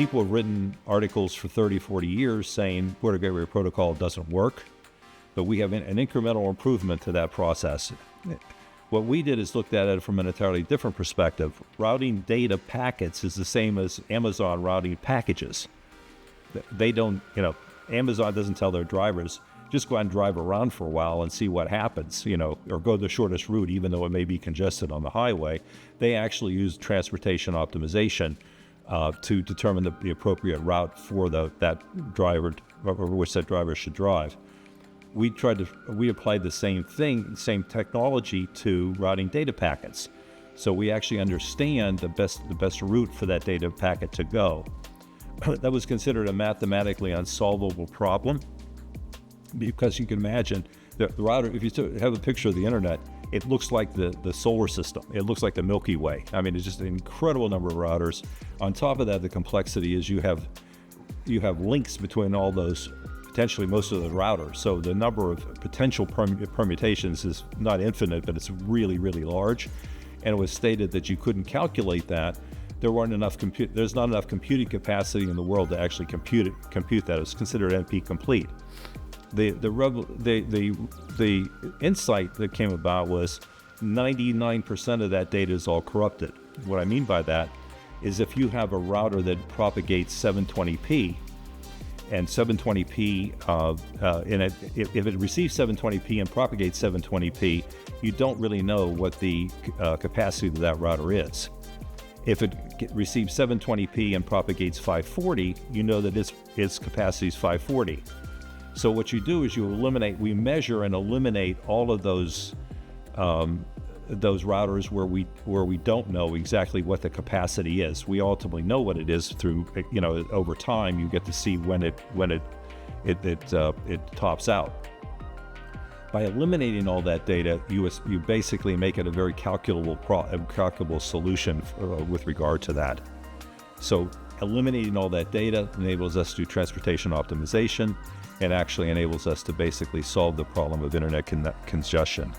people have written articles for 30, 40 years saying Border Gateway Protocol doesn't work, but we have an incremental improvement to that process. What we did is looked at it from an entirely different perspective. Routing data packets is the same as Amazon routing packages. They don't, Amazon doesn't tell their drivers, just go out and drive around for a while and see what happens, or go the shortest route, even though it may be congested on the highway. They actually use transportation optimization to determine the appropriate route for that driver, over which that driver should drive. We applied the same thing, same technology to routing data packets. So we actually understand the best route for that data packet to go. That was considered a mathematically unsolvable problem, because you can imagine the router, if you have a picture of the internet, it looks like the solar system. It looks like the Milky Way. I mean, it's just an incredible number of routers. On top of that, the complexity is you have links between all those, potentially most of the routers. So the number of potential permutations is not infinite, but it's really, really large. And it was stated that you couldn't calculate that. There's not enough computing capacity in the world to actually compute that. It's considered NP complete. The insight that came about was 99% of that data is all corrupted. What I mean by that is if you have a router that propagates 720p, and 720p, if it receives 720p and propagates 720p, you don't really know what the capacity of that router is. If it receives 720p and propagates 540, you know that its capacity is 540. So what you do is we measure and eliminate all of those routers where we don't know exactly what the capacity is. We ultimately know what it is through, over time you get to see when it tops out. By eliminating all that data, you basically make it a very calculable solution with regard to that. So eliminating all that data enables us to do transportation optimization, and actually enables us to basically solve the problem of internet congestion.